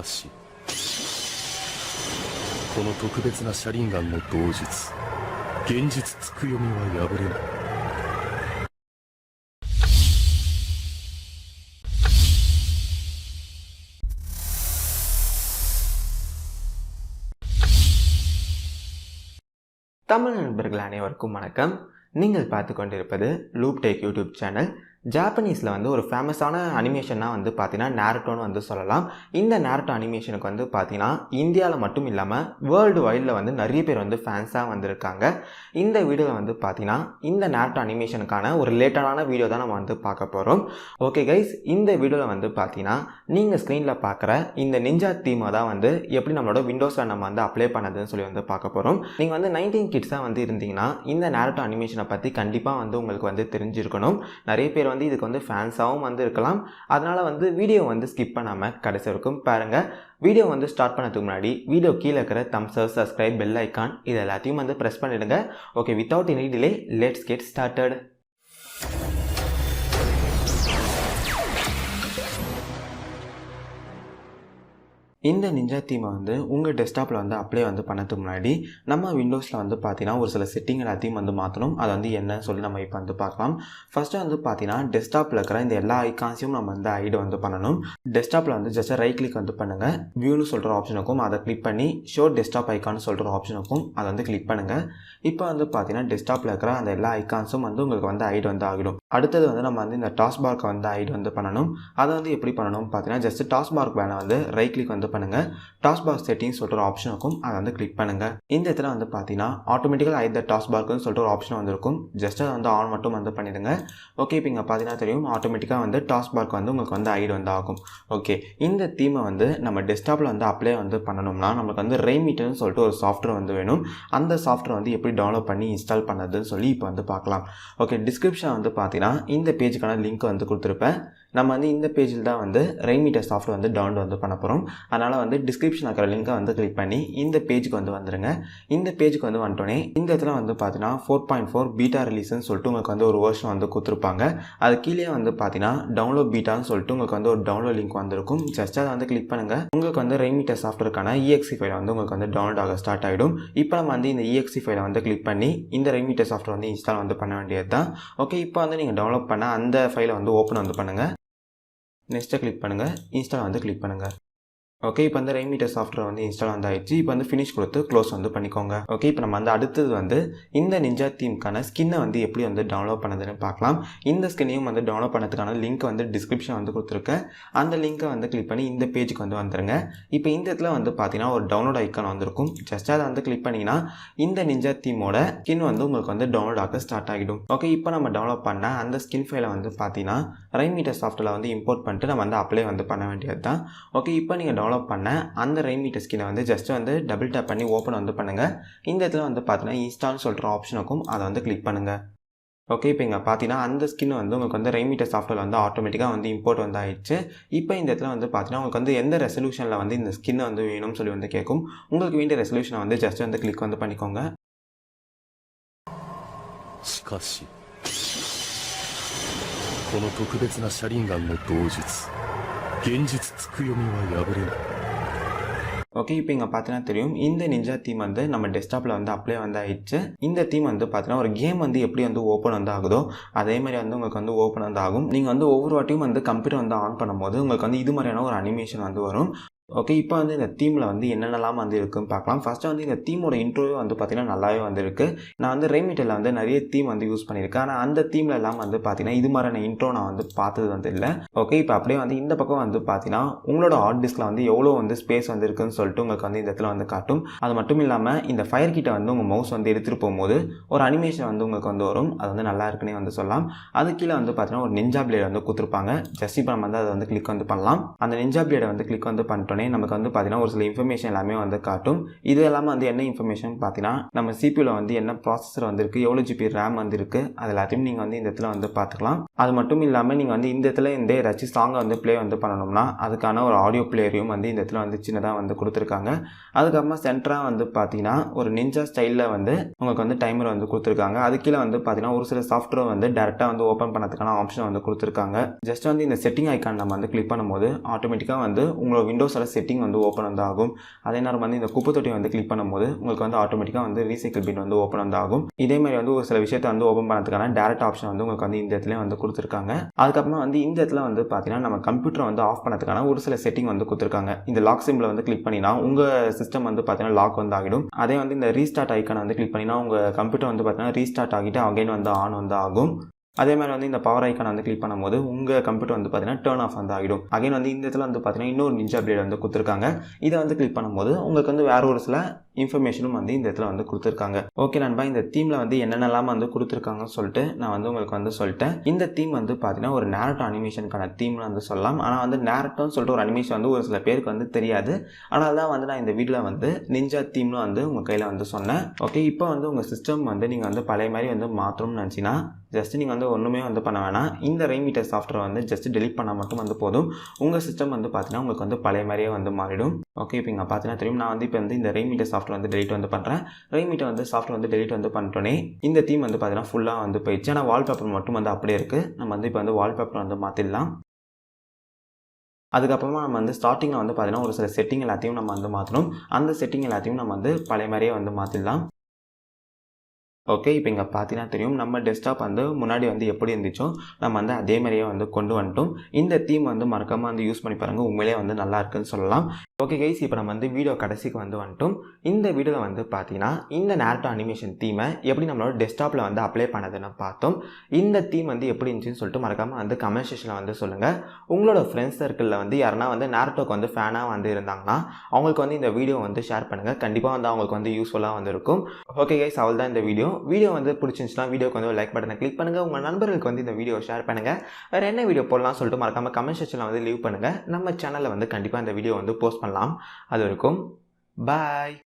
しこの特別なシャリンガンの同日現実つく読みは破れない。தமிழ் நண்பர்கள் அனைவருக்கும் வணக்கம். நீங்கள் பார்த்து கொண்டிருப்பது லூப் டெக் யூடியூப் சேனல். ஜாப்பனீஸில் ஒரு ஃபேமஸான அனிமேஷன்னா பார்த்தீங்கன்னா நாருட்டோன்னு சொல்லலாம். இந்த நாருட்டோ அனிமேஷனுக்கு பார்த்தீங்கன்னா இந்தியாவில் மட்டும் இல்லாமல் வேர்ல்டு வைடில் நிறைய பேர் ஃபேன்ஸாக வந்திருக்காங்க. இந்த வீடியோவில் பார்த்தீங்கன்னா இந்த நாருட்டோ அனிமேஷனுக்கான ஒரு ரிலேட்டடான வீடியோ தான் நம்ம பார்க்க போகிறோம். ஓகே கைஸ், இந்த வீடியோவில் பார்த்தீங்கன்னா நீங்கள் ஸ்க்ரீனில் பார்க்குற இந்த நிஞ்சா தீமை தான் எப்படி நம்மளோட விண்டோஸில் நம்ம அப்ளை பண்ணதுன்னு சொல்லி பார்க்க போகிறோம். நீங்கள் 19 கிட்ஸாக இருந்தீங்கன்னா இந்த நாருட்டோ அனிமேஷனை பற்றி கண்டிப்பாக உங்களுக்கு தெரிஞ்சிருக்கணும். நிறைய பேர் இதுக்கு ஃபேன்ஸாகவும் இருக்கலாம். அதனால் வீடியோ ஸ்கிப் பண்ணாமல் கடைசி வரைக்கும் பாருங்கள். வீடியோ ஸ்டார்ட் பண்ணதுக்கு முன்னாடி வீடியோ கீழே இருக்கிற தம்ஸ் அப், சப்ஸ்கிரைப், பெல் ஐக்கான் இது எல்லாத்தையும் ப்ரெஸ் பண்ணிடுங்க. Okay, without any delay let's get started. இந்த நிஞ்சா தீமை உங்கள் டெஸ்க்டாப்பில் அப்ளை பண்ணதுக்கு முன்னாடி நம்ம விண்டோஸில் பார்த்தீங்கன்னா ஒரு சில செட்டிங் எல்லாத்தையும் மாற்றணும். அது என்னன்னு சொல்லி நம்ம இப்போ பார்க்கலாம். ஃபஸ்ட்டு பார்த்தீங்கன்னா டெஸ்க்டாப்பில் இருக்கிற இந்த எல்லா ஐக்கான்ஸையும் நம்ம ஹைட் பண்ணணும். டெஸ்க்டாப்பில் ஜஸ்ட் ரைட் கிளிக் பண்ணுங்கள். வியூன்னு சொல்கிற ஆப்ஷனுக்கும் அதை கிளிக் பண்ணி ஷோ டெஸ்க்டாப் ஐக்கான்னு சொல்கிற ஆப்ஷனுக்கும் அதை கிளிக் பண்ணுங்கள். இப்போ பார்த்தீங்கன்னா டெஸ்க்டாப்பில் இருக்கிற அந்த எல்லா ஐக்கான்ஸும் உங்களுக்கு ஹைட் ஆகிடும். அடுத்தது நம்ம இந்த டாஸ் பார்க்கை ஹைட் பண்ணணும். அதை எப்படி பண்ணணும் பார்த்தீங்கன்னா ஜஸ்ட் டாஸ் பார்க் மேலே ரைட் கிளிக் பண்ணுங்க. டாஸ் பார் செட்டிங்ஸ் சொல்ற ஆப்ஷனுக்கும் அதை கிளிக் பண்ணுங்க. இந்த இடத்துல பார்த்தீங்கன்னா ஆட்டோமேட்டிக்கலா ஹைட் தி டாஸ் பார்க்னு சொல்லிட்டு ஒரு ஆப்ஷன் வந்திருக்கும். ஜஸ்ட் அதை ஆன் மட்டும் பண்ணிடுங்க. ஓகே, இப்போ இங்கே பார்த்தீங்கன்னா தெரியும் ஆட்டோமேட்டிக்கா டாஸ் பார்க் உங்களுக்கு ஹைட் ஆகும். ஓகே, இந்த தீமை நம்ம டெஸ்க்டாப்பில் அப்ளை பண்ணணும்னா நமக்கு ரெய்மீட்டர்னு சொல்லிட்டு ஒரு சாஃப்ட்வேர் வேணும். அந்த சாஃப்ட்வேர் எப்படி டவுன்லோட் பண்ணி இன்ஸ்டால் பண்ணதுன்னு சொல்லி இப்போ பார்க்கலாம். ஓகே, டிஸ்கிரிப்ஷன் பார்த்தீங்கன்னா இந்த பேஜுக்கான லிங்க் கொடுத்துருப்பேன். நம்ம இந்த பேஜில் தான் ரெய்மீட்டர் சாஃப்ட்வேர் டவுன்லோட் பண்ண போகிறோம். அதனால் டிஸ்கிரிப்ஷன் இருக்கிற லிங்கை கிளிக் பண்ணி இந்த பேஜுக்கு வந்துருங்க. இந்த பேஜுக்கு வந்துட்டோன்னே இந்த இடத்துல பார்த்தீங்கன்னா 4.4 பீட்டா ரிலீஸ்ன்னு சொல்லிட்டு உங்களுக்கு ஒரு வருஷன் கொடுத்துருப்பாங்க. அது கீழே பார்த்தீங்கன்னா டவுன்லோட் பீட்டான்னு சொல்லிட்டு உங்களுக்கு ஒரு டவுன்லோட் லிங்க் வந்திருக்கும். ஜஸ்ட் அதை கிளிக் பண்ணுங்கள். உங்களுக்கு ரெய்மீட்டர் சாஃப்ட்வேருக்கான EXE ஃபைல் உங்களுக்கு டவுன்லோட் ஆக ஸ்டார்ட் ஆகிடும். இப்போ நம்ம இந்த EXE ஃபைலை கிளிக் பண்ணி இந்த ரெய்மீட்டர் சாஃப்ட்வேர் இன்ஸ்டால் பண்ண வேண்டியது தான். ஓகே, இப்போ நீங்கள் டவுன்லோட் பண்ண அந்த ஃபைலை ஓப்பன் பண்ணுங்கள். நெக்ஸ்ட்டை கிளிக் பண்ணுங்கள். இன்ஸ்டால் கிளிக் பண்ணுங்கள். ஓகே, இப்போ ரெய்மீட்டர் சாஃப்ட்வேர் இன்ஸ்டால் ஆயிடுச்சு. இப்போ ஃபினிஷ் கொடுத்து க்ளோஸ் பண்ணிக்கோங்க. ஓகே, இப்போ நம்ம அடுத்தது இந்த நிஞ்சா தீம்க்கான ஸ்கின்னை எப்படி டவுன்லோட் பண்ணதுன்னு பார்க்கலாம். இந்த ஸ்கின்னையும் டவுன்லோட் பண்ணதுக்கான லிங்க் டிஸ்கிரிப்ஷன் கொடுத்துருக்கேன். அந்த லிங்க்கை கிளிக் பண்ணி இந்த பேஜுக்கு வந்துருங்க. இப்போ இந்த இடத்துல பார்த்தீங்கன்னா ஒரு டவுன்லோட் ஐக்கான் வந்திருக்கும். ஜஸ்ட் அதை கிளிக் பண்ணிங்கன்னா இந்த நிஞ்சா தீமோட ஸ்கின் உங்களுக்கு டவுன்லோட் ஆக ஸ்டார்ட் ஆகிடும். ஓகே, இப்போ நம்ம டவுன்லோட் பண்ண அந்த ஸ்கின் ஃபைலை பார்த்தீங்கன்னா ரெய்மீட்டர் சாஃப்ட்வேரில் இம்போர்ட் பண்ணிட்டு நம்ம அப்ளை பண்ண வேண்டியது தான். ஓகே, இப்போ நீங்கள் டவுன்லோட் பண்ண அந்த ரெய்மீட்டர் ஸ்கின்னை ஜஸ்ட் டபுள் டேப் பண்ணி ஓப்பன் பண்ணுங்கள். இந்த இடத்துல பார்த்தீங்கன்னா இன்ஸ்டால் சொல்கிற ஆப்ஷனுக்கும் அதை கிளிக் பண்ணுங்கள். ஓகே, இப்போ இங்கே பார்த்தீங்கன்னா அந்த ஸ்கின் உங்களுக்கு ரெய்மீட்டர் சாஃப்ட்வேர் ஆட்டோமேட்டிக்காக இம்போர்ட் ஆயிடுச்சு. இப்போ இந்த இடத்துல பார்த்தீங்கன்னா உங்களுக்கு எந்த ரெசல்யூஷனில் இந்த ஸ்கின் வேணும்னு சொல்லி கேட்கும். உங்களுக்கு வேண்டிய ரெசல்யூஷனை ஜஸ்ட் கிளிக் பண்ணிக்கோங்க. しかしこの特別なシャリンガンの同日現実つく読みは破れない。ஓகே, இப்போ இங்கே பார்த்தீங்கன்னா தெரியும் இந்த நிஞ்சா தீம் நம்ம டெஸ்க்டாப்பில் அப்ளை ஆயிடுச்சு. இந்த தீம் பார்த்தீங்கன்னா ஒரு கேம் எப்படி ஓப்பன் ஆகுதோ அதே மாதிரி உங்களுக்கு ஓப்பன் ஆகும். நீங்கள் ஒவ்வொரு வாட்டியும் கம்ப்யூட்டர் ஆன் பண்ணும்போது உங்களுக்கு இது மாதிரியான ஒரு அனிமேஷன் வரும். ஓகே, இப்போ இந்த தீமில் என்னென்னலாம் இருக்குன்னு பார்க்கலாம். ஃபஸ்ட்டு இந்த தீமோட இன்ட்ரோவே பார்த்தீங்கன்னா நல்லாவே இருக்குது. நான் ரெய்மீட்டரில் நிறைய தீம் யூஸ் பண்ணியிருக்கேன். ஆனால் அந்த தீமில் எல்லாம் பார்த்தீங்கன்னா இது மாதிரியான இன்ட்ரோ நான் பார்த்தது இல்லை. ஓகே, இப்போ அப்படியே இந்த பக்கம் பார்த்தீங்கன்னா உங்களோட ஹார்ட் டிஸ்கில் எவ்வளோ ஸ்பேஸ் இருக்குன்னு சொல்லிட்டு உங்களுக்கு இந்த இடத்துல காட்டும். அது மட்டும் இல்லாமல் இந்த ஃபயர் கிட்ட உங்கள் மவுஸ் எடுத்துகிட்டு போகும்போது ஒரு அனிமேஷன் உங்களுக்கு வரும். அது நல்லா இருக்குன்னே சொல்லலாம். அது கீழே பார்த்தீங்கன்னா ஒரு நிஞ்சா பிளேட் கொடுத்துருப்பாங்க. ஜஸ்ட் இப்போ நம்ம அதை கிளிக் பண்ணலாம். அந்த நிஞ்சா பிளேடை கிளிக் பண்ணிட்டோம் நமக்கு பார்த்தீங்கன்னா ஒரு சில இன்ஃபர்மேஷன் எல்லாமே காட்டும். இது எல்லாமே என்ன இன்ஃபர்மேஷன் பார்த்தீங்கன்னா நம்ம சிபியூவில் என்ன ப்ராசஸர் இருக்குது, எவ்வளோ ஜிபி ரேம் இருக்குது, அது எல்லாத்தையும் நீங்கள் இந்த இடத்துல பார்த்துக்கலாம். அது மட்டும் இல்லாமல் நீங்கள் இந்த இடத்துல இந்த ஏதாச்சும் சாங்கை ப்ளே பண்ணணும்னா அதுக்கான ஒரு ஆடியோ பிளேயரையும் இந்த இடத்துல சின்னதாக கொடுத்துருக்காங்க. அதுக்கப்புறமா சென்டராக பார்த்தீங்கன்னா ஒரு நிஞ்சா ஸ்டைலில் உங்களுக்கு டைமர் கொடுத்துருக்காங்க. அது கீழே பார்த்தீங்கன்னா ஒரு சில சாஃப்ட்வேர் டேரெக்டாக ஓப்பன் பண்ணதுக்கான ஆப்ஷன் கொடுத்துருக்காங்க. ஜஸ்ட் இந்த செட்டிங் ஐக்கான் நம்ம கிளிக் பண்ணும்போது ஆட்டோமேட்டிக்காக உங்களோட விண்டோஸில் சில செட்டிங் வந்து ஓப்பன் வந்து ஆகும். அதே நேரம் வந்து இந்த குப்பை தொட்டியை வந்து கிளிக் பண்ணும்போது உங்களுக்கு வந்து ஆட்டோமேட்டிக்காக வந்து ரீசைக்கிள் பின் வந்து ஓப்பன் வந்து ஆகும். இதே மாதிரி வந்து ஒரு சில விஷயத்தை வந்து ஓப்பன் பண்ணுறதுக்கான டேரக்ட் ஆப்ஷன் வந்து உங்களுக்கு வந்து இந்த இடத்துல வந்து கொடுத்துருக்காங்க. அதுக்கப்புறமா வந்து இந்த இடத்துல வந்து பார்த்தீங்கன்னா நம்ம கம்ப்யூட்டரை வந்து ஆஃப் பண்ணதுக்கான ஒரு சில செட்டிங் வந்து கொடுத்துருக்காங்க. இந்த லாக் சிம்பிளை வந்து கிளிக் பண்ணினா உங்கள் சிஸ்டம் வந்து பார்த்தீங்கன்னா லாக் வந்து ஆகிடும். அதே வந்து இந்த ரீஸ்டார்ட் ஐக்கானை வந்து கிளிக் பண்ணினா உங்கள் கம்ப்யூட்டர் வந்து பார்த்தீங்கன்னா ரீஸ்டார்ட் ஆகிட்டு அகைன் வந்து ஆன் வந்து ஆகும். அதே மாதிரி வந்து இந்த பவர் ஐக்கானை வந்து கிளிக் பண்ணும்போது உங்கள் கம்ப்யூட்டர் வந்து பார்த்தீங்கன்னா டர்ன் ஆஃப் வந்து ஆகிடும். அகைன் வந்து இந்த இடத்துல வந்து பார்த்தீங்கன்னா இன்னொரு நிஞ்சா பிளேட் வந்து கொடுத்துருக்காங்க. இதை வந்து கிளிக் பண்ணும்போது உங்களுக்கு வந்து வேற ஒரு சில இன்ஃபர்மேஷனும் வந்து இந்த இடத்துல வந்து கொடுத்துருக்காங்க. ஓகே நண்பா, இந்த தீமில் வந்து என்னென்னலாம் வந்து கொடுத்துருக்காங்கன்னு சொல்லிட்டு நான் வந்து உங்களுக்கு வந்து சொல்லிட்டேன். இந்த தீம் வந்து பார்த்தீங்கன்னா ஒரு நேரட்டோ அனிமேஷனுக்கான தீம்னு வந்து சொல்லலாம். ஆனால் வந்து நேரட்டோன்னு சொல்லிட்டு ஒரு அனிமேஷன் வந்து ஒரு சில பேருக்கு வந்து தெரியாது. அதனால தான் வந்து நான் இந்த வீடியோவில் வந்து நிஞ்சா தீம்னு வந்து உங்கள் கையில் வந்து சொன்னேன். ஓகே, இப்போ வந்து உங்கள் சிஸ்டம் வந்து நீங்கள் வந்து பழைய மாதிரி வந்து மாற்றணும்னு நினச்சிங்கன்னா ஜஸ்ட் நீங்கள் வந்து ஒன்றுமே வந்து பண்ண வேணாம். இந்த RainMeter சாஃப்ட்வேர் வந்து ஜஸ்ட் டெலிட் பண்ணால் மட்டும் வந்து போதும். உங்கள் சிஸ்டம் வந்து பார்த்தீங்கன்னா உங்களுக்கு வந்து பழைய மாதிரியே வந்து மாறிடும். ஓகே, இப்போ இங்கே பார்த்தீங்கன்னா தெரியும். நான் வந்து இப்போ வந்து இந்த RainMeter சாஃப்ட்வேர் வந்து டெலிட் வந்து பண்ணுறேன். RainMeter வந்து சாஃப்ட்வேர் வந்து டெலிட் வந்து பண்ணிட்டோன்னே இந்த தீம் வந்து பார்த்தீங்கன்னா ஃபுல்லாக வந்து போயிடுச்சு. ஆனால் வால்பேப்பர் மட்டும் வந்து அப்படியே இருக்குது. நம்ம வந்து இப்போ வந்து வால்பேப்பர் வந்து மாற்றிடலாம். அதுக்கப்புறமா நம்ம வந்து ஸ்டார்டிங்கில் வந்து பார்த்தீங்கன்னா ஒரு சில செட்டிங் எல்லாத்தையும் நம்ம வந்து மாற்றணும். அந்த செட்டிங் எல்லாத்தையும் நம்ம வந்து பழைய மாதிரியே வந்து மாற்றிடலாம். ஓகே, இப்போ இங்கே பார்த்தீங்கன்னா தெரியும். நம்ம டெஸ்க்டாப் வந்து முன்னாடி வந்து எப்படி இருந்துச்சோ நம்ம வந்து அதே மாதிரியே வந்து கொண்டு வந்துட்டோம். இந்த தீம் வந்து மறக்காமல் வந்து யூஸ் பண்ணி பாருங்கள். உண்மையிலே வந்து நல்லா இருக்குன்னு சொல்லலாம். ஓகே கைஸ், இப்போ நம்ம வந்து வீடியோ கடைசிக்கு வந்து வந்துட்டோம். இந்த வீடியோவில் வந்து பார்த்தீங்கன்னா இந்த நேரட்டோ அனிமேஷன் தீமை எப்படி நம்மளோட டெஸ்க்டாப்பில் வந்து அப்ளை பண்ணதுன்னு பார்த்தோம். இந்த தீம் வந்து எப்படி இருந்துச்சுன்னு சொல்லிட்டு மறக்காமல் வந்து கமெண்ட் செக்ஷனில் வந்து சொல்லுங்கள். உங்களோட ஃப்ரெண்ட்ஸ் சர்க்கிளில் வந்து யாருன்னா வந்து நேரட்டோக்கு வந்து ஃபேனாக வந்து இருந்தாங்கன்னா அவங்களுக்கு வந்து இந்த வீடியோ வந்து ஷேர் பண்ணுங்கள். கண்டிப்பாக வந்து அவங்களுக்கு வந்து யூஸ்ஃபுல்லாக வந்து இருக்கும். ஓகே கைஸ், அவள் தான் இந்த வீடியோ வந்து பிடிச்சிருந்துச்சுன்னா வீடியோக்கு வந்து லைக் பட்டனை கிளிக் பண்ணுங்கள். உங்கள் நண்பர்களுக்கு வந்து இந்த வீடியோ ஷேர் பண்ணுங்கள். வேறு என்ன வீடியோ போடலாம் சொல்லிட்டு மறக்காமல் கமெண்ட் செக்ஷனில் வந்து லீவ் பண்ணுங்கள். நம்ம சேனலில் வந்து கண்டிப்பாக இந்த வீடியோ வந்து போஸ்ட் பண்ணலாம். அது வரைக்கும் பாய்.